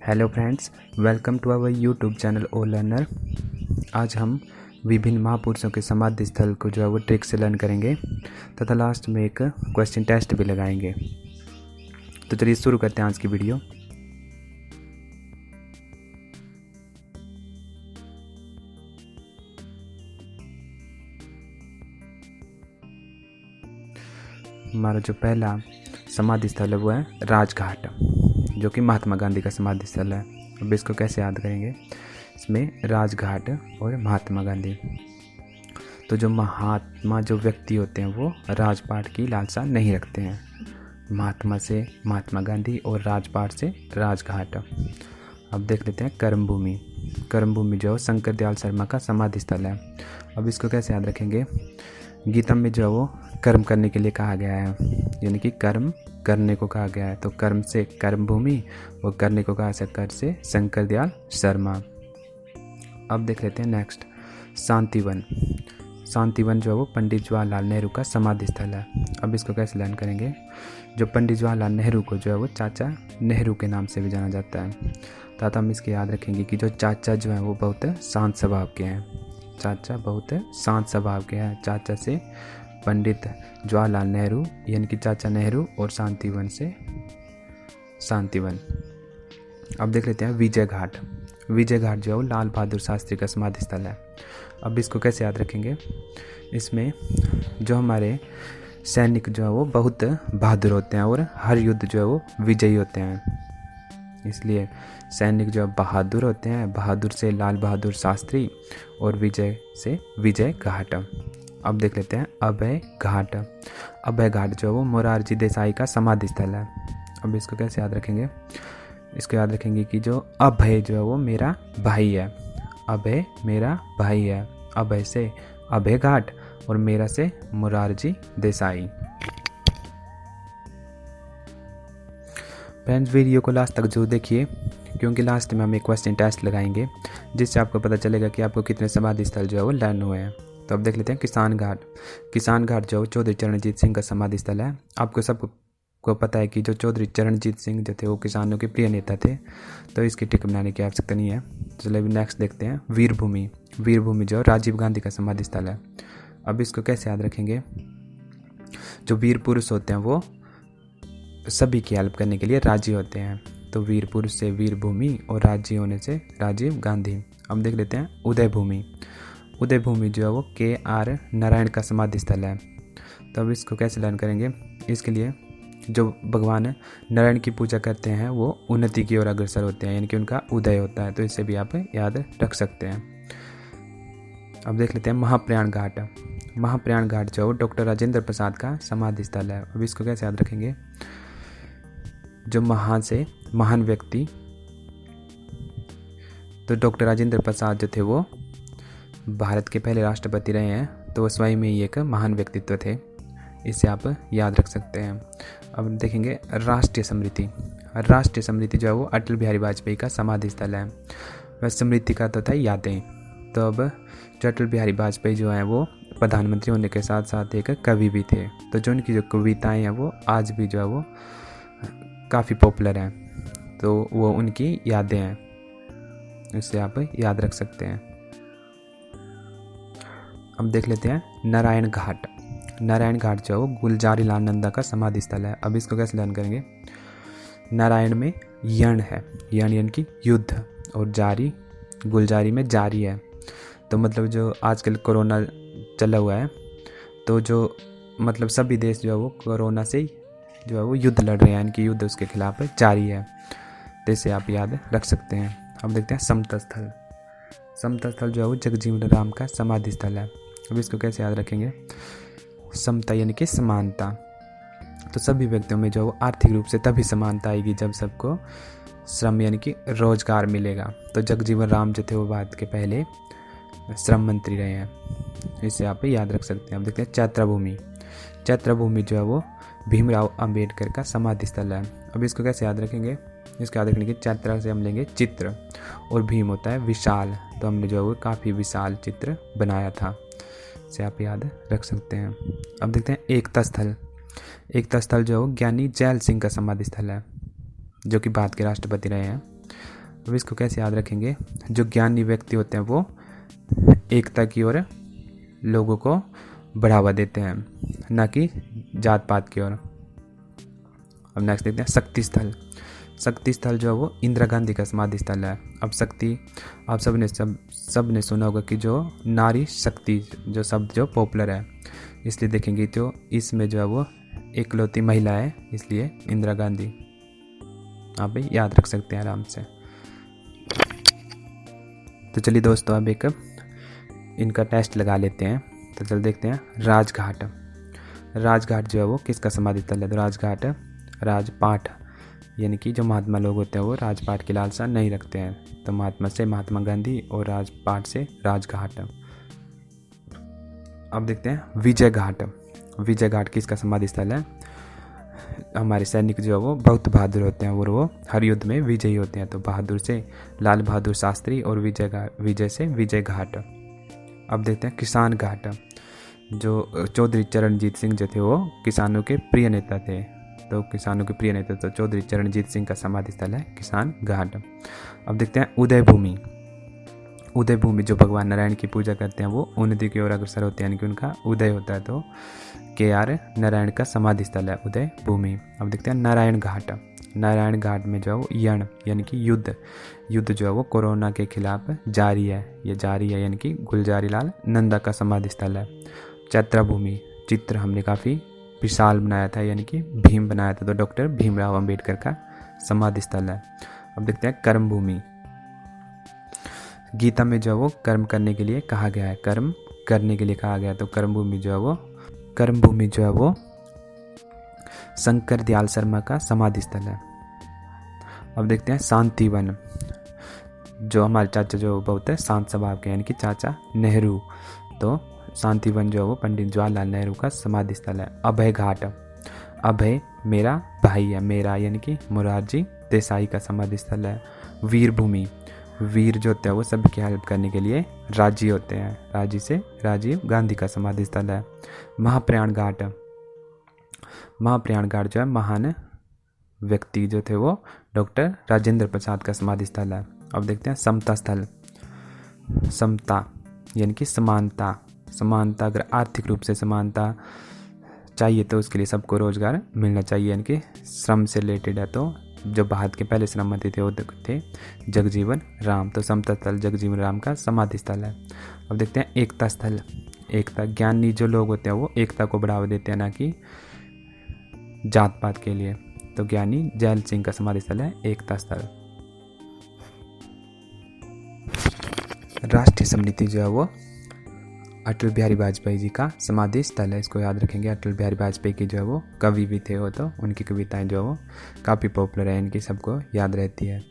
Hello friends, welcome to our YouTube channel O learner. आज हम विभिन्न महापुरुषों के समाधि स्थल को जो है वो ट्रिक से लर्न करेंगे तथा लास्ट में एक क्वेश्चन टेस्ट भी लगाएंगे। तो चलिए शुरू करते हैं आज की वीडियो। हमारा जो पहला समाधि स्थल है वो है राजघाट, जो कि महात्मा गांधी का समाधि स्थल है। अब इसको कैसे याद करेंगे? इसमें राजघाट और महात्मा गांधी। तो जो महात्मा जो व्यक्ति होते हैं वो राजपाट की लालसा नहीं रखते हैं। महात्मा से महात्मा गांधी और राजपाट से राजघाट। अब देख लेते हैं कर्मभूमि। कर्मभूमि जो शंकर दयाल शर्मा का समाधि स्थल है। अब इसको कैसे याद रखेंगे? गीता में जो है वो कर्म करने के लिए कहा गया है, यानी कि कर्म करने को कहा गया है। तो कर्म से कर्मभूमि और करने को कहा कर से शंकर दयाल शर्मा। अब देख लेते हैं नेक्स्ट, शांतिवन। शांतिवन जो है वो पंडित जवाहरलाल नेहरू का समाधि स्थल है। अब इसको कैसे लर्न करेंगे? जो पंडित जवाहरलाल नेहरू को जो है वो चाचा नेहरू के नाम से भी जाना जाता है। तथा हम इसके याद रखेंगे कि जो चाचा जो है वो बहुत शांत स्वभाव के हैं। चाचा बहुत शांत स्वभाव के हैं। चाचा से पंडित जवाहरलाल नेहरू, यानी कि चाचा नेहरू, और शांतिवन से शांतिवन। अब देख लेते हैं विजय घाट। विजय घाट जो है वो लाल बहादुर शास्त्री का समाधि स्थल है। अब इसको कैसे याद रखेंगे? इसमें जो हमारे सैनिक जो है वो बहुत बहादुर होते हैं और हर युद्ध जो है वो विजयी होते हैं, इसलिए सैनिक जो बहादुर होते हैं। बहादुर से लाल बहादुर शास्त्री और विजय से विजय घाट। अब देख लेते हैं अभय घाट। अभय घाट जो है वो मोरारजी देसाई का समाधि स्थल है। अब इसको कैसे याद रखेंगे? इसको याद रखेंगे कि जो अभय जो है वो मेरा भाई है। अभय मेरा भाई है। अभय से अभय घाट और मेरा से मोरारजी देसाई। फ्रेंड्स, वीडियो को लास्ट तक जरूर देखिए, क्योंकि लास्ट में हम एक क्वेश्चन टेस्ट लगाएंगे जिससे आपको पता चलेगा कि आपको कितने समाधि स्थल जो है वो लर्न हुए हैं। तो अब देख लेते हैं किसान घाट। किसान घाट जो चौधरी चरणजीत सिंह का समाधि स्थल है। आपको सबको पता है कि जो चौधरी चरणजीत सिंह जो थे वो किसानों के प्रिय नेता थे, तो इसकी टिक बनाने की आवश्यकता नहीं है। चलिए अभी नेक्स्ट देखते हैं वीरभूमि। वीरभूमि जो राजीव गांधी का समाधि स्थल है। अब इसको कैसे याद रखेंगे? जो वीर पुरुष होते हैं वो सभी की हेल्प करने के लिए राजी होते हैं। तो वीर पुरुष से वीरभूमि और राजी होने से राजीव गांधी। अब देख लेते हैं उदय भूमि। उदय भूमि जो है वो KR नारायण का समाधि स्थल है। तो अब इसको कैसे लर्न करेंगे? इसके लिए जो भगवान नारायण की पूजा करते हैं वो उन्नति की ओर अग्रसर होते हैं, यानी कि उनका उदय होता है। तो इसे भी आप याद रख सकते हैं। अब देख लेते हैं महाप्रयाण घाट। महाप्रयाण घाट जो डॉक्टर राजेंद्र प्रसाद का समाधि स्थल है। अब इसको कैसे याद रखेंगे? जो महान से महान व्यक्ति, तो डॉक्टर राजेंद्र प्रसाद जो थे वो भारत के पहले राष्ट्रपति रहे हैं, तो वो स्वयं में ही एक महान व्यक्तित्व थे। इसे आप याद रख सकते हैं। अब देखेंगे राष्ट्रीय स्मृति। राष्ट्रीय स्मृति जो है वो अटल बिहारी वाजपेयी का समाधि स्थल है। वह स्मृति का तो था यादें। तो अब जो अटल बिहारी वाजपेयी जो है वो प्रधानमंत्री होने के साथ साथ एक कवि भी थे। तो जो उनकी जो कविताएं हैं वो आज भी जो है वो काफ़ी पॉपुलर हैं, तो वो उनकी यादें हैं, इसे आप याद रख सकते हैं। अब देख लेते हैं नारायण घाट। नारायण घाट जो है वो गुलजारी लाल नंदा का समाधि स्थल है। अब इसको कैसे लर्न करेंगे? नारायण में यण है, यण यानी कि युद्ध, और जारी गुलजारी में जारी है। तो मतलब जो आजकल कोरोना चला हुआ है, तो जो मतलब सभी देश जो है वो कोरोना से जो है वो युद्ध लड़ रहे हैं, यानी कि युद्ध उसके खिलाफ जारी है। तो इसे आप याद रख सकते हैं। अब देखते हैं समता स्थल। समता स्थल जो है वो जगजीवन राम का समाधि स्थल है। अब इसको कैसे याद रखेंगे? समता यानी कि समानता। तो सभी व्यक्तियों में जो वो आर्थिक रूप से तभी समानता आएगी जब सबको श्रम यानी कि रोजगार मिलेगा। तो जगजीवन राम जो थे वो भारत के पहले श्रम मंत्री रहे हैं, इसे आप याद रख सकते हैं। अब देखते हैं चैत्राभूमि। चैत्राभूमि जो है वो भीमराव अंबेडकर का समाधि स्थल है। अब इसको कैसे याद रखेंगे? इसको याद रखने की चैत्रा से हम लेंगे चित्र, और भीम होता है विशाल, तो हमने जो है वो काफ़ी विशाल चित्र बनाया था, इसे आप याद रख सकते हैं। अब देखते हैं एकता स्थल। एकता स्थल जो है वो ज्ञानी जैल सिंह का समाधि स्थल है, जो कि भारत के राष्ट्रपति रहे हैं। अब इसको कैसे याद रखेंगे? जो ज्ञानी व्यक्ति होते हैं वो एकता की ओर लोगों को बढ़ावा देते हैं, ना कि जात पात की ओर। अब नेक्स्ट देखते हैं शक्ति स्थल। शक्ति स्थल जो है वो इंदिरा गांधी का समाधि स्थल है। अब शक्ति, आप सब ने सुना होगा कि जो नारी शक्ति जो शब्द जो पॉपुलर है, इसलिए देखेंगे तो इसमें जो है वो इकलौती महिला है, इसलिए इंदिरा गांधी आप भी याद रख सकते हैं आराम से। तो चलिए दोस्तों, अब एक इनका टेस्ट लगा लेते हैं। तो चल देखते हैं राजघाट। राजघाट जो है वो किसका समाधि स्थल है? तो राजघाट राजपाट, यानी कि जो महात्मा लोग होते हैं वो राजपाट की लालसा नहीं रखते हैं। तो महात्मा से महात्मा गांधी और राजपाट से राजघाट। अब देखते हैं विजय घाट। विजय घाट किसका समाधि स्थल है? हमारे सैनिक जो है वो बहुत बहादुर होते हैं और वो हर युद्ध में विजयी होते हैं। तो बहादुर से लाल बहादुर शास्त्री और विजय से विजय घाट। अब देखते हैं किसान घाट। जो चौधरी चरणजीत सिंह जो थे वो किसानों के प्रिय नेता थे। तो किसानों के प्रिय नेता तो चौधरी चरणजीत सिंह का समाधि स्थल है किसान घाट। अब देखते हैं उदय भूमि। उदय भूमि जो भगवान नारायण की पूजा करते हैं वो उन्नति की ओर अग्रसर होते हैं, यानी कि उनका उदय होता है। तो KR नारायण का समाधि स्थल है उदय भूमि। अब देखते हैं नारायण घाट। नारायण घाट में जो है वो यण यानी कि युद्ध जो है वो कोरोना के खिलाफ जारी है, ये जारी है, यानी कि गुलजारी लाल नंदा का समाधि स्थल है। चैत्रा भूमि, चित्र हमने काफ़ी विशाल बनाया था, यानी कि भीम बनाया था, तो डॉक्टर भीमराव अंबेडकर का समाधि स्थल है। अब देखते हैं कर्म भूमि। गीता में जो है वो कर्म करने के लिए कहा गया है, कर्म करने के लिए कहा गया है। तो कर्म भूमि जो है वो शंकर दयाल शर्मा का समाधि स्थल है। अब देखते हैं शांतिवन। जो हमारे चाचा जो बहुत है शांत स्वभाव के, यानी कि चाचा नेहरू, तो शांतिवन जो है वो पंडित जवाहरलाल नेहरू का समाधि स्थल है। अभय घाट। अभय मेरा भाई है, मेरा यानी कि मोरारजी देसाई का समाधि स्थल है। वीर भूमि। वीर जो होते हैं वो सबकी हेल्प करने के लिए राजी होते हैं, राजी से राजीव गांधी का समाधि स्थल है। महाप्रयाण घाट। महाप्रयाण घाट जो है महान व्यक्ति जो थे वो डॉक्टर राजेंद्र प्रसाद का समाधि स्थल है। अब देखते हैं समता स्थल। समता यानी कि समानता। समानता, अगर आर्थिक रूप से समानता चाहिए तो उसके लिए सबको रोजगार मिलना चाहिए, यानी कि श्रम से रिलेटेड है। तो जो भारत के पहले श्रम मंत्री थे वो थे जगजीवन राम। तो समता स्थल जगजीवन राम का समाधि स्थल है। अब देखते हैं एकता स्थल। एकता, ज्ञानी जो लोग होते हैं वो एकता को बढ़ावा देते हैं, ना कि जात पात के लिए। तो ज्ञानी जैल सिंह का समाधि स्थल है एकता स्थल। राष्ट्रीय समिति जो है वो अटल बिहारी वाजपेयी जी का समाधि स्थल है, इसको याद रखेंगे। अटल बिहारी वाजपेयी की जो है वो कवि भी थे वो, तो उनकी कविताएं जो है वो काफ़ी पॉपुलर है, इनकी सबको याद रहती है।